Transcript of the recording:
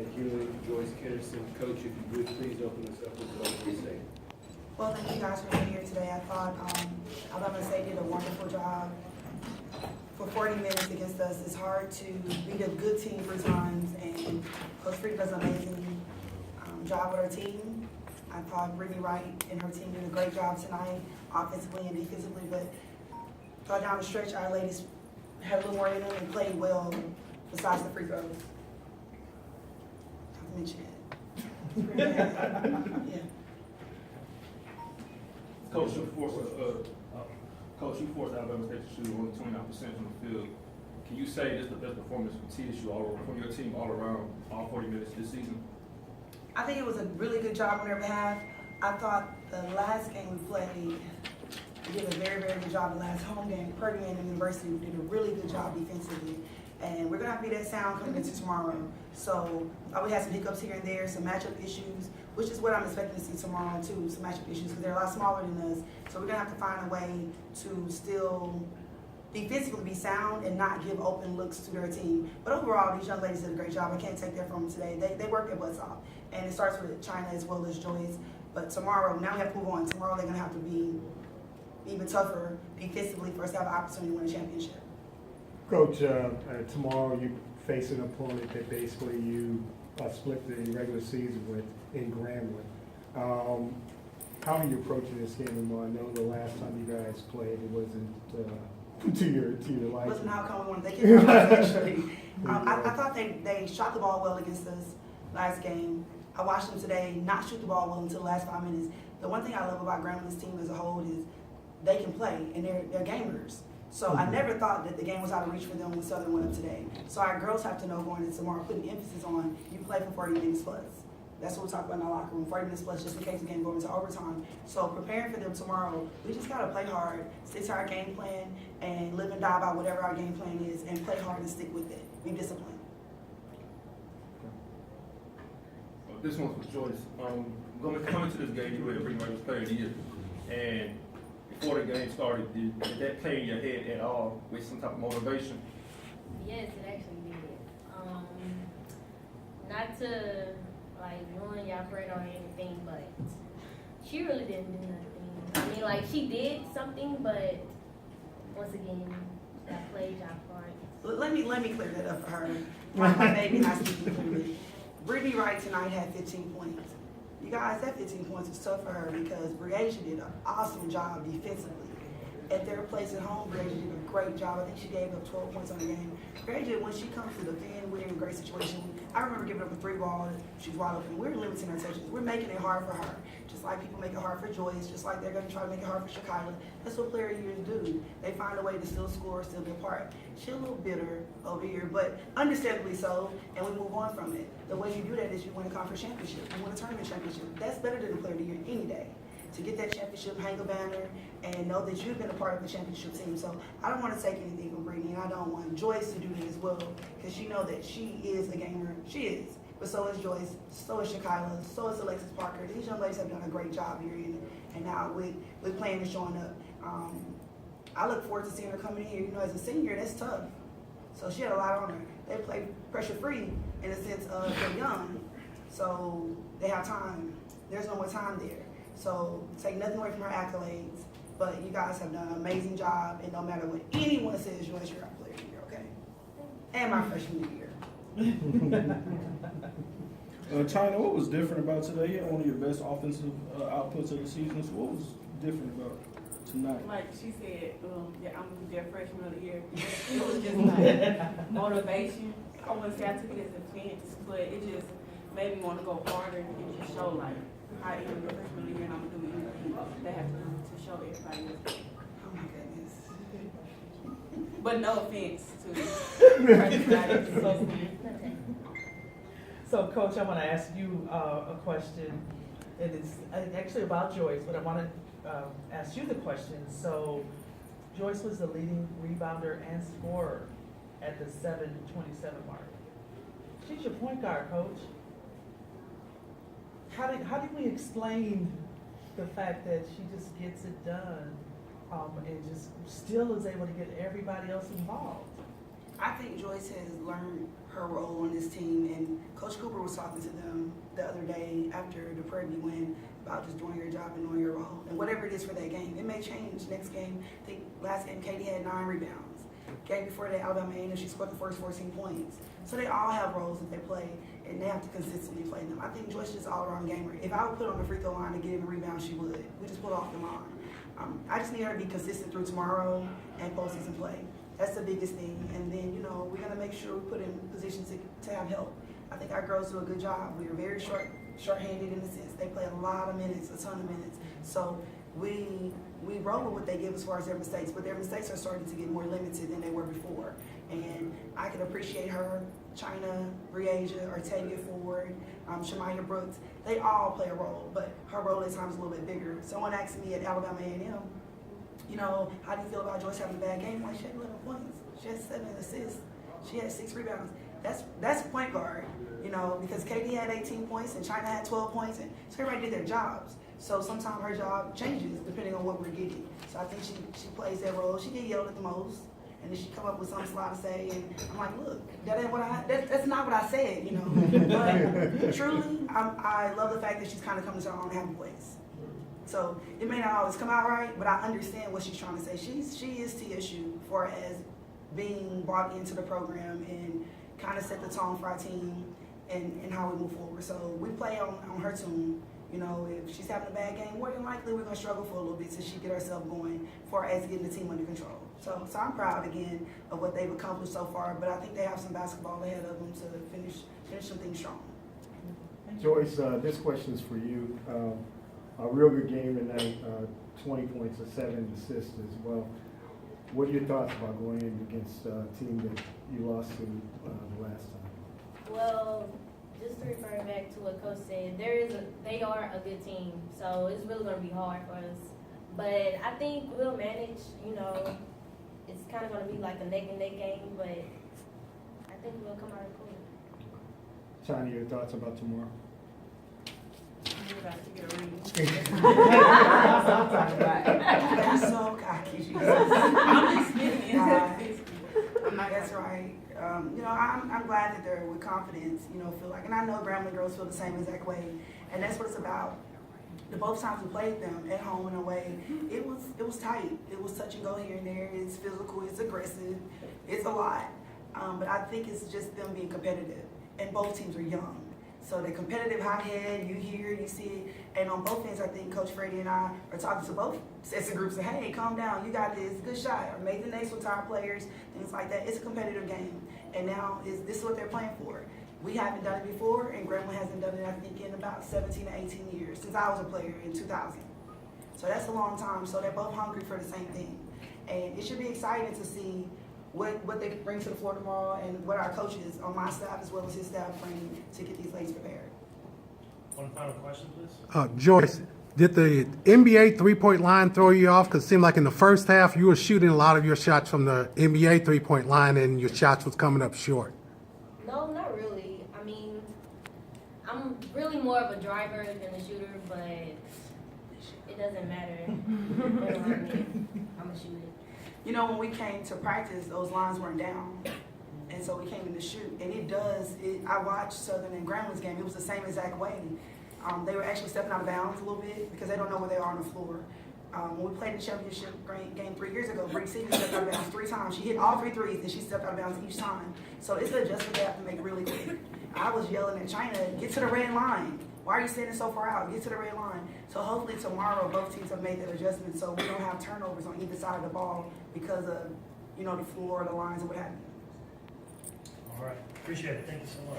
Hewlett, Joyce Kennerson. Coach, if you would please open us up with what you say. Well, thank you guys for being here today. I thought Alabama State did a wonderful job. For 40 minutes against us, it's hard to beat a good team for times, and Coach Freak does an amazing job with her team. I thought Brittany Wright and her team did a great job tonight, offensively and defensively, but thought down the stretch, our ladies had a little more in them and played well besides the free throws. I've mentioned it. Yeah. Coach, you forced Alabama State to shoot only 29% from the field. Can you say this is the best performance from TSU from your team all around, all 40 minutes this season? I think it was a really good job on their behalf. I thought the last game we played, we did a very, very good job. The last home game, Purdue and University, we did a really good job defensively. And we're going to have to be that sound coming into tomorrow. So we had some hiccups here and there, some matchup issues, which is what I'm expecting to see tomorrow too, some matchup issues, because they're a lot smaller than us. So we're going to have to find a way to still defensively be sound and not give open looks to their team. But overall, these young ladies did a great job. I can't take that from them today. They worked their butts off. And it starts with China as well as Joyce. But tomorrow, now we have to move on. Tomorrow they're going to have to be even tougher defensively for us to have an opportunity to win a championship. Coach, tomorrow you face an opponent that basically you split the regular season with in Grambling. How are you approaching this game tomorrow? I know the last time you guys played, it wasn't to your liking. Wasn't how come we wanted. They came out actually. I thought they shot the ball well against us last game. I watched them today not shoot the ball well until the last 5 minutes. The one thing I love about Grambling's team as a whole is they can play and they're gamers. So I never thought that the game was out of reach for them when Southern went up today. So our girls have to know going into tomorrow, putting emphasis on you play for 40 minutes plus. That's what we talk about in our locker room, 40 minutes plus, just in case the game goes into overtime. So preparing for them tomorrow, we just got to play hard, stick to our game plan, and live and die by whatever our game plan is, and play hard and stick with it. Be disciplined. This one's for Joyce. Coming to this game, you were a pretty much player of the year. And before the game started, did that play in your head at all with some type of motivation? Yes, it actually did. Not to like ruin y'all parade or anything, but she really didn't do nothing. I mean, like she did something, but once again, that played y'all part. Let me clear that up for her. My baby not speaking clearly. Brittany Wright tonight had 15 points. You guys, that 15 points was tough for her because Briasia did an awesome job defensively. At their place at home, Briasia did a great job. I think she gave up 12 points on the game. Briasia, when she comes to defend, we're in a great situation. I remember giving up a 3-ball. She's wide open. We're limiting her touches. We're making it hard for her. Just like people make it hard for Joyce, just like they're going to try to make it hard for Shekyla. That's what player years do. They find a way to still score, still be a part. She's a little bitter over here, but understandably so, and we move on from it. The way you do that is you win a conference championship. You win a tournament championship. That's better than the player of the year any day. To get that championship, hang a banner, and know that you've been a part of the championship team. So I don't want to take anything from Brittany, and I don't want Joyce to do that as well, because she knows that she is a gamer. She is. But so is Joyce, so is Shekyla, so is Alexis Parker. These young ladies have done a great job here, and now with playing and showing up. I look forward to seeing her coming in here. You know, as a senior, that's tough. So she had a lot on her. They play pressure-free in the sense of they're young, so they have time. There's no more time there. So take nothing away from her accolades, but you guys have done an amazing job, and no matter what anyone says, Joyce, you're our player of the year, okay? And my freshman of the year. China, what was different about today? You had one of your best offensive outputs of the season. So what was different about tonight? Like she said, yeah, I'm their freshman of the year. It was just like motivation. I wouldn't say I took it as a offense, but it just made me want to go harder and just show like I am the freshman of the year and I'm gonna do anything they have to do to show everybody else. Oh my goodness. But no offense to everybody. So So, Coach, I want to ask you a question. It is actually about Joyce, but I want to ask you the question. So, Joyce was the leading rebounder and scorer at the 7:27 mark. She's your point guard, Coach. How do we explain the fact that she just gets it done and just still is able to get everybody else involved? I think Joyce has learned her role on this team, and Coach Coach Cooper was talking to them the other day after the Prairie View win about just doing your job and knowing your role. And whatever it is for that game, it may change next game. I think last game, Katie had 9 rebounds. Game before that, Alabama A&M, she scored the first 14 points. So they all have roles that they play, and they have to consistently play them. I think Joyce is just all-around gamer. If I would put on the free throw line to get in the rebound, she would. We just put off the line. I just need her to be consistent through tomorrow and postseason play. That's the biggest thing. And then, you know, we're gonna make sure we put in positions to have help. I think our girls do a good job. We are very short-handed in a sense. They play a lot of minutes, a ton of minutes. So we roll with what they give as far as their mistakes, but their mistakes are starting to get more limited than they were before. And I can appreciate her, China, Breasia, Artavia Ford, Shamaya Brooks. They all play a role, but her role at times is a little bit bigger. Someone asked me at Alabama A&M, you know, how do you feel about Joyce having a bad game? Like, she had 11 points. She had 7 assists. She had 6 rebounds. That's a point guard, you know, because Katie had 18 points and China had 12 points, and so everybody did their jobs. So sometimes her job changes depending on what we're getting. So I think she plays that role. She get yelled at the most, and then she come up with something sly to say, and I'm like, look, that ain't what that's not what I said, you know. But truly, I love the fact that she's kind of coming to her own happy place. So it may not always come out right, but I understand what she's trying to say. She is TSU for as being brought into the program and kind of set the tone for our team and how we move forward. So we play on her tune. You know, if she's having a bad game, more than likely we're gonna struggle for a little bit till she get herself going for as getting the team under control. So I'm proud again of what they've accomplished so far, but I think they have some basketball ahead of them to finish some things strong. Joyce, this question is for you. A real good game tonight, 20 points or 7 assists as well. What are your thoughts about going in against a team that you lost to the last time? Well, just to refer back to what Coach said, they are a good team, so it's really going to be hard for us. But I think we'll manage. You know, it's kind of going to be like a neck and neck game, but I think we'll come out and cool. China, your thoughts about tomorrow? You're about to get a ring. That's so cocky. I'm just kidding. That's right. You know, I'm glad that they're with confidence, you know, feel like, and I know Grambling girls feel the same exact way, and that's what it's about. The both times we played them at home and away, it was tight. It was touch and go here and there. It's physical, it's aggressive, it's a lot. But I think it's just them being competitive, and both teams are young. So the competitive hothead, you hear, you see it, and on both ends, I think Coach Freddie and I are talking to both sets of groups, and hey, calm down, you got this, good shot, or make the next with our players, things like that. It's a competitive game, and now this is what they're playing for. We haven't done it before, and Grambling hasn't done it, I think, in about 17 to 18 years, since I was a player in 2000. So that's a long time, so they're both hungry for the same thing. And it should be exciting to see what they bring to the floor tomorrow and what our coaches on my staff as well as his staff bring to get these ladies prepared. One final question, please. Joyce, did the NBA three-point line throw you off? Because it seemed like in the first half you were shooting a lot of your shots from the NBA three-point line and your shots was coming up short. No, not really. I mean, I'm really more of a driver than a shooter, but it doesn't matter. I'm a shooter. You know, when we came to practice, those lines weren't down. And so we came in to shoot. And I watched Southern and Grambling's game. It was the same exact way. They were actually stepping out of bounds a little bit because they don't know where they are on the floor. When we played the championship game 3 years ago, Bree Seaton stepped out of bounds 3 times. She hit all 3 threes and she stepped out of bounds each time. So it's an adjustment they have to make really quick. I was yelling at China, get to the red line. Why are you standing so far out? Get to the red line. So hopefully tomorrow both teams have made that adjustment so we don't have turnovers on either side of the ball because of, you know, the floor, the lines, or what have you. All right, appreciate it. Thank you so much.